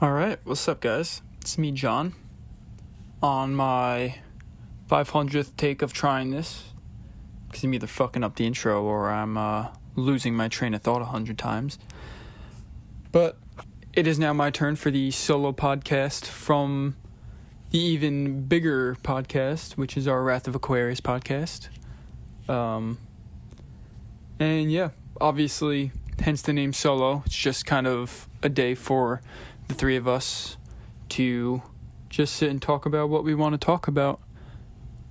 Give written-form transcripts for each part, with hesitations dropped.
Alright, what's up, guys? It's me, John, on my 500th take of trying this, because I'm either fucking up the intro or I'm losing my train of thought 100 times. But it is now my turn for the solo podcast from the even bigger podcast, which is our Wrath of Aquarius podcast. And yeah, obviously, hence the name solo. It's just kind of a day for the three of us to just sit and talk about what we want to talk about,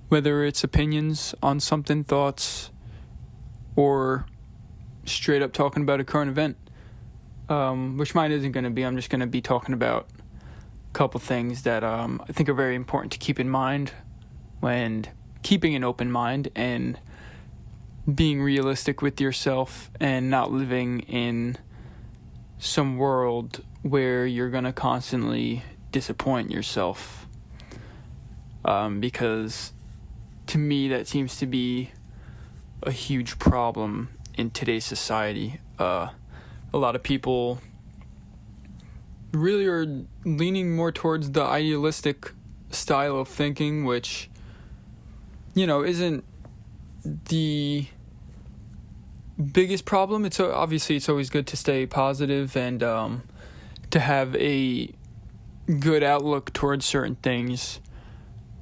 whether it's opinions on something, thoughts, or straight up talking about a current event, which mine isn't going to be. I'm just going to be talking about a couple things that I think are very important to keep in mind when keeping an open mind and being realistic with yourself and not living in some world where you're going to constantly disappoint yourself. Because to me, that seems to be a huge problem in today's society. A lot of people really are leaning more towards the idealistic style of thinking, which, isn't the biggest problem. It's always good to stay positive and to have a good outlook towards certain things,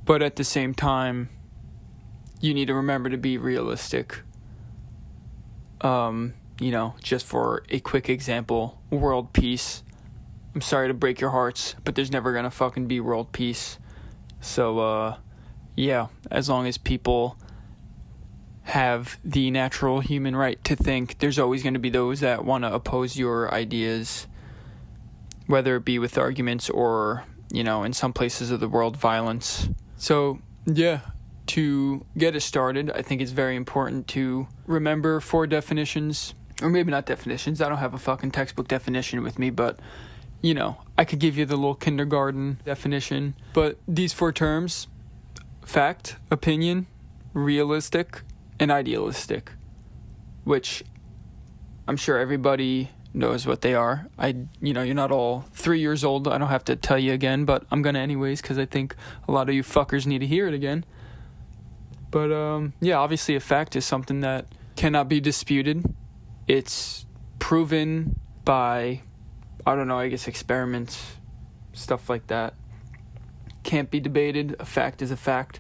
but at the same time you need to remember to be realistic. Just for a quick example, world peace. I'm sorry to break your hearts, but there's never gonna fucking be world peace. So as long as people have the natural human right to think, there's always going to be those that want to oppose your ideas, whether it be with arguments or, in some places of the world, violence. So, to get us started, I think it's very important to remember 4 definitions, or maybe not definitions. I don't have a fucking textbook definition with me, but, I could give you the little kindergarten definition. But these 4 terms: fact, opinion, realistic, and idealistic, which I'm sure everybody knows what they are. You're not all 3 years old. I don't have to tell you again, but I'm gonna anyways, because I think a lot of you fuckers need to hear it again. But obviously a fact is something that cannot be disputed. It's proven by, experiments, stuff like that. Can't be debated. A fact is a fact,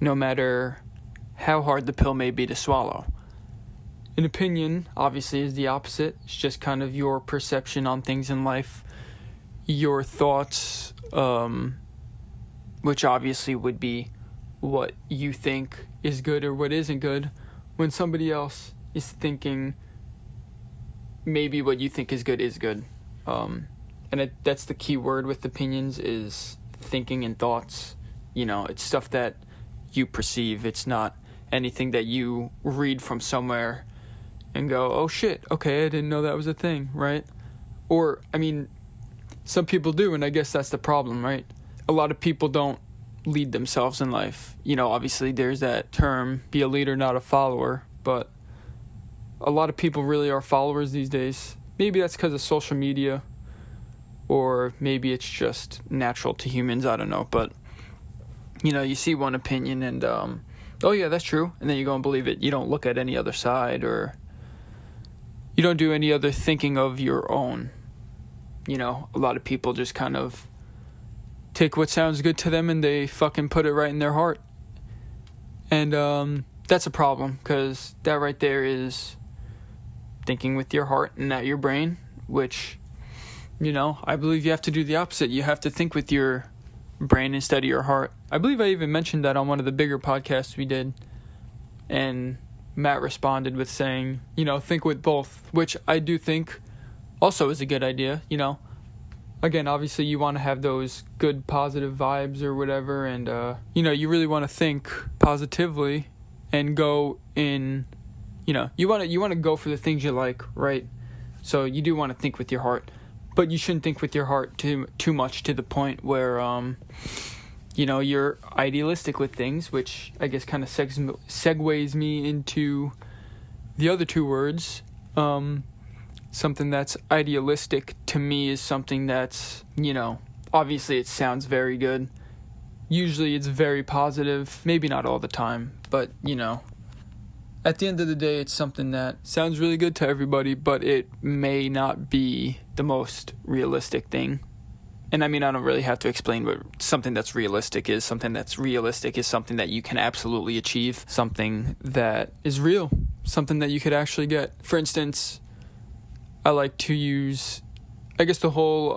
no matter how hard the pill may be to swallow. An opinion, obviously, is the opposite. It's just kind of your perception on things in life, your thoughts, which obviously would be what you think is good or what isn't good, when somebody else is thinking maybe what you think is good is good. That's the key word with opinions, is thinking and thoughts. It's stuff that you perceive. It's not anything that you read from somewhere and go, oh shit, okay, I didn't know that was a thing, right? Or, some people do, and I guess that's the problem, right? A lot of people don't lead themselves in life. Obviously there's that term, be a leader, not a follower, but a lot of people really are followers these days. Maybe that's because of social media, or maybe it's just natural to humans, I don't know, but you see one opinion and oh yeah, that's true, and then you go and believe it. You don't look at any other side, or you don't do any other thinking of your own. A lot of people just kind of take what sounds good to them and they fucking put it right in their heart. And that's a problem, because that right there is thinking with your heart and not your brain, which, I believe you have to do the opposite. You have to think with your brain instead of your heart. I believe I even mentioned that on one of the bigger podcasts we did, and Matt responded with saying, think with both, which I do think also is a good idea. Again, obviously you want to have those good positive vibes or whatever, and you really want to think positively and go in, you want to go for the things you like, right? So you do want to think with your heart, but you shouldn't think with your heart too much to the point where you're idealistic with things, which I guess kind of segues me into the other 2 words, something that's idealistic to me is something that's, obviously it sounds very good. Usually it's very positive, maybe not all the time, but, at the end of the day, it's something that sounds really good to everybody, but it may not be the most realistic thing. And I mean, I don't really have to explain what something that's realistic is. Something that's realistic is something that you can absolutely achieve. Something that is real. Something that you could actually get. For instance, I like to use, I guess, the whole,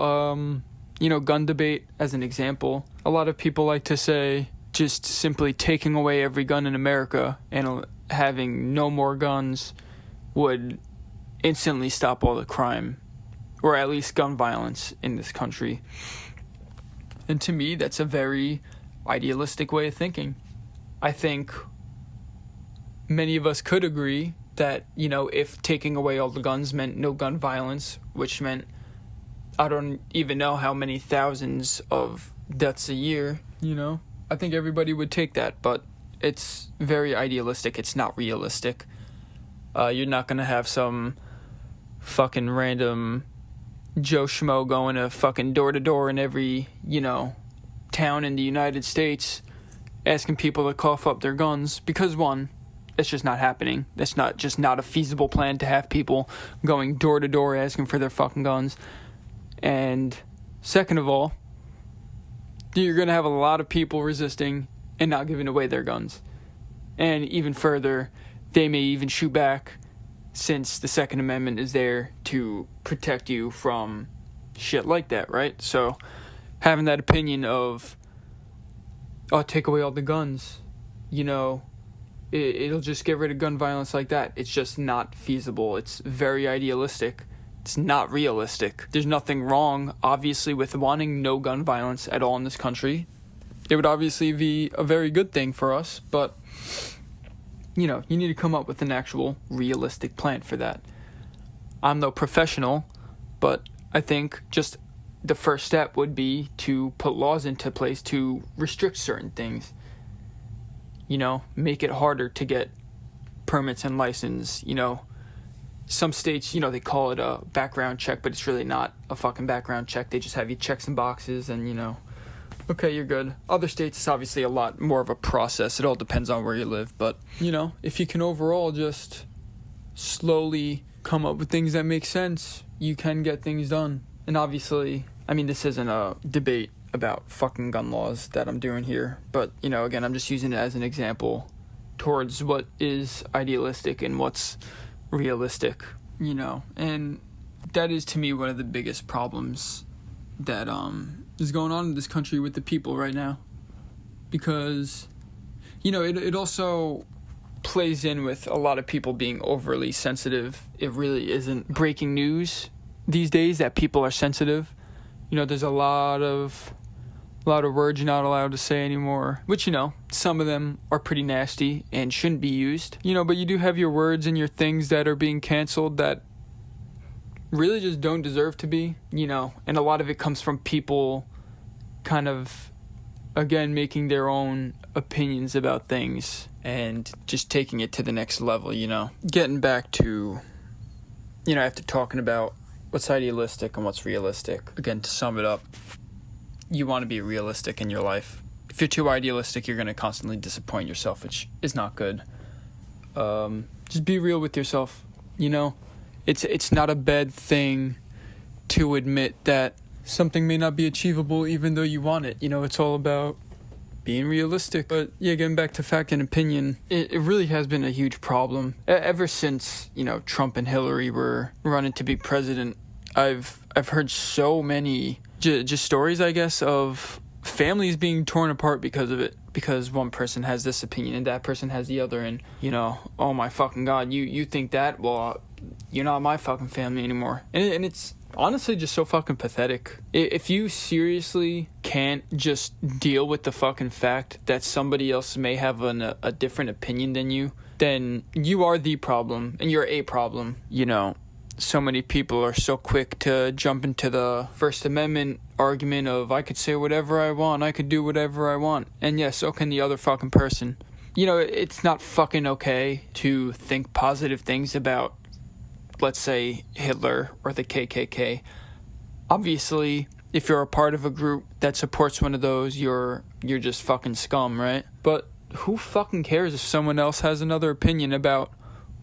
gun debate as an example. A lot of people like to say just simply taking away every gun in America and having no more guns would instantly stop all the crime, or at least gun violence in this country. And to me, that's a very idealistic way of thinking. I think many of us could agree that, if taking away all the guns meant no gun violence, which meant I don't even know how many thousands of deaths a year, I think everybody would take that, but it's very idealistic. It's not realistic. You're not going to have some fucking random Joe Schmo going to fucking door to door in every, town in the United States asking people to cough up their guns, because one, it's just not happening. That's not a feasible plan to have people going door to door asking for their fucking guns. And second of all, you're going to have a lot of people resisting and not giving away their guns. And even further, they may even shoot back, since the Second Amendment is there to protect you from shit like that, right? So having that opinion of, take away all the guns, it'll just get rid of gun violence like that. It's just not feasible. It's very idealistic. It's not realistic. There's nothing wrong, obviously, with wanting no gun violence at all in this country. It would obviously be a very good thing for us, but, you need to come up with an actual realistic plan for that. I'm no professional, but I think just the first step would be to put laws into place to restrict certain things. Make it harder to get permits and license. Some states, they call it a background check, but it's really not a fucking background check. They just have you check some boxes and, okay, you're good. Other states, it's obviously a lot more of a process. It all depends on where you live. But, if you can overall just slowly come up with things that make sense, you can get things done. And obviously, this isn't a debate about fucking gun laws that I'm doing here. But, again, I'm just using it as an example towards what is idealistic and what's realistic, and that is to me one of the biggest problems that is going on in this country with the people right now, because it also plays in with a lot of people being overly sensitive. It really isn't breaking news these days that people are sensitive. There's a lot of words you're not allowed to say anymore, which, some of them are pretty nasty and shouldn't be used, but you do have your words and your things that are being canceled that really just don't deserve to be, and a lot of it comes from people kind of, again, making their own opinions about things and just taking it to the next level, Getting back to, after talking about what's idealistic and what's realistic, again, to sum it up, you want to be realistic in your life. If you're too idealistic, you're going to constantly disappoint yourself, which is not good. Just be real with yourself, It's not a bad thing to admit that something may not be achievable even though you want it. It's all about being realistic. But yeah, getting back to fact and opinion, it really has been a huge problem. Ever since, Trump and Hillary were running to be president, I've heard so many just stories, I guess, of families being torn apart because of it, because one person has this opinion and that person has the other, and oh my fucking god, you think that, well, you're not my fucking family anymore. And it's honestly just so fucking pathetic. If you seriously can't just deal with the fucking fact that somebody else may have a different opinion than you, then you are the problem and you're a problem. So many people are so quick to jump into the First Amendment argument of, I could say whatever I want, I could do whatever I want, and yes, so can the other fucking person. It's not fucking okay to think positive things about let's say, Hitler or the KKK. Obviously, if you're a part of a group that supports one of those, you're just fucking scum, right? But who fucking cares if someone else has another opinion about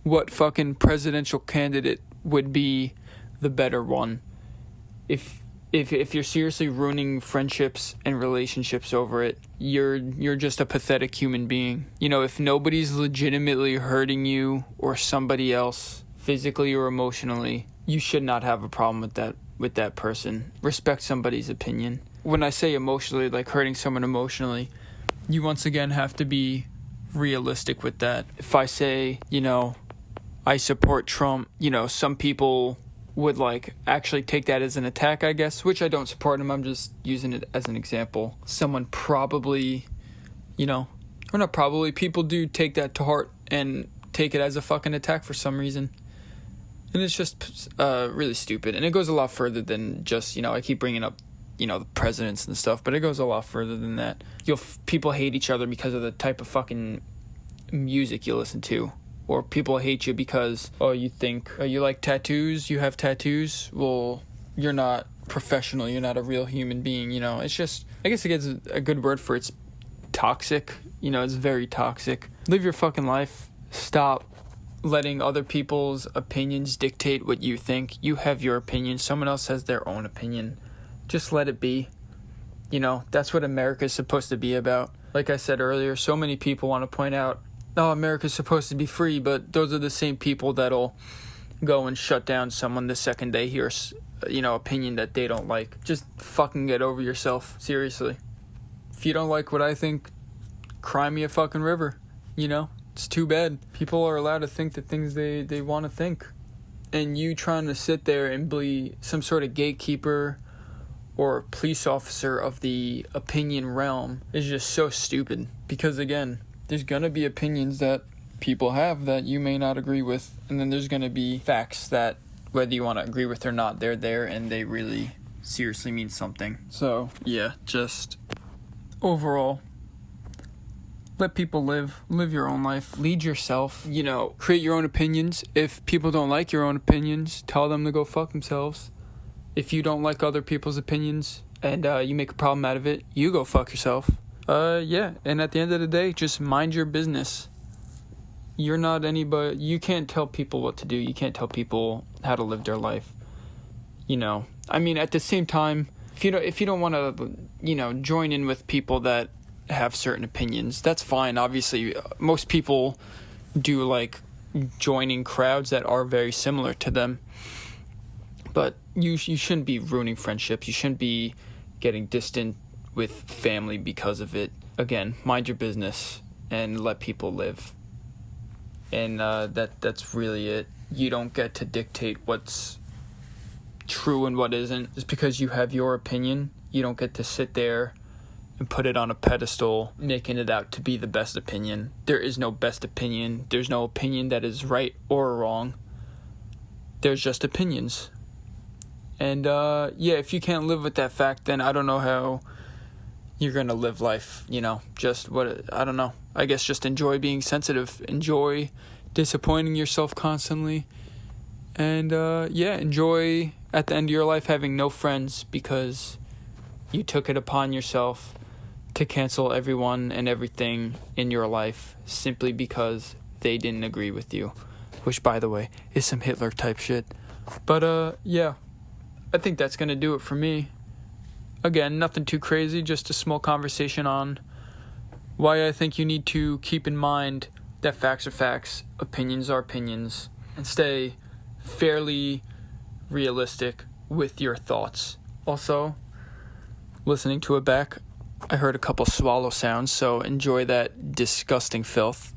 what fucking presidential candidate would be the better one? If you're seriously ruining friendships and relationships over it, you're just a pathetic human being. You know, if nobody's legitimately hurting you or somebody else physically or emotionally, you should not have a problem with that person. Respect somebody's opinion. When I say emotionally, like hurting someone emotionally, you once again have to be realistic with that. If I say, you know, I support Trump, you know, some people would like actually take that as an attack, I guess, which I don't support him. I'm just using it as an example. Someone probably, you know, or not probably, people do take that to heart and take it as a fucking attack for some reason. And it's just really stupid. And it goes a lot further than just, you know, I keep bringing up, you know, the presidents and stuff, but it goes a lot further than that. People hate each other because of the type of fucking music you listen to. Or people hate you because, oh, you think, oh, you like tattoos, you have tattoos? Well, you're not professional, you're not a real human being, you know? It's just, I guess it gets a good word for it's toxic. You know, it's very toxic. Live your fucking life. Stop letting other people's opinions dictate what you think. You have your opinion. Someone else has their own opinion. Just let it be. You know, that's what America's supposed to be about. Like I said earlier, so many people want to point out, oh, America's supposed to be free, but those are the same people that'll go and shut down someone the second they hear, you know, opinion that they don't like. Just fucking get over yourself. Seriously. If you don't like what I think, cry me a fucking river. You know? It's too bad. People are allowed to think the things they want to think. And you trying to sit there and be some sort of gatekeeper or police officer of the opinion realm is just so stupid. Because again, there's going to be opinions that people have that you may not agree with. And then there's going to be facts that whether you want to agree with or not, they're there and they really seriously mean something. So, yeah, just overall, let people live your own life, lead yourself, you know, create your own opinions. If people don't like your own opinions, tell them to go fuck themselves. If you don't like other people's opinions and you make a problem out of it, you go fuck yourself. Yeah, and at the end of the day, just mind your business. You're not anybody, you can't tell people what to do, you can't tell people how to live their life. You know, I mean, at the same time, if you don't want to, you know, join in with people that have certain opinions, that's fine. Obviously, most people do like joining crowds that are very similar to them. But you shouldn't be ruining friendships, you shouldn't be getting distant with family because of it. Again, mind your business and let people live. And that's really it. You don't get to dictate what's true and what isn't. Just because you have your opinion, you don't get to sit there and put it on a pedestal, making it out to be the best opinion. There is no best opinion. There's no opinion that is right or wrong. There's just opinions. And yeah, if you can't live with that fact, then I don't know how you're gonna live life, you know, I don't know. I guess just enjoy being sensitive, enjoy disappointing yourself constantly, and yeah, enjoy at the end of your life having no friends because you took it upon yourself to cancel everyone and everything in your life simply because they didn't agree with you, which, by the way, is some Hitler type shit. But yeah, I think that's gonna do it for me. Again, nothing too crazy, just a small conversation on why I think you need to keep in mind that facts are facts, opinions are opinions, and stay fairly realistic with your thoughts. Also, listening to it back, I heard a couple swallow sounds, so enjoy that disgusting filth.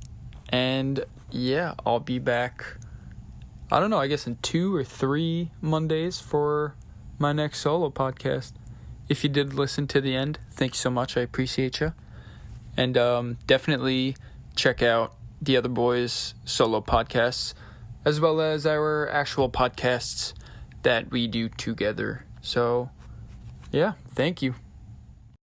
And yeah, I'll be back, I don't know, I guess in 2 or 3 Mondays for my next solo podcast. If you did listen to the end, thank you so much. I appreciate you. And definitely check out the other boys' solo podcasts, as well as our actual podcasts that we do together. So, yeah, thank you.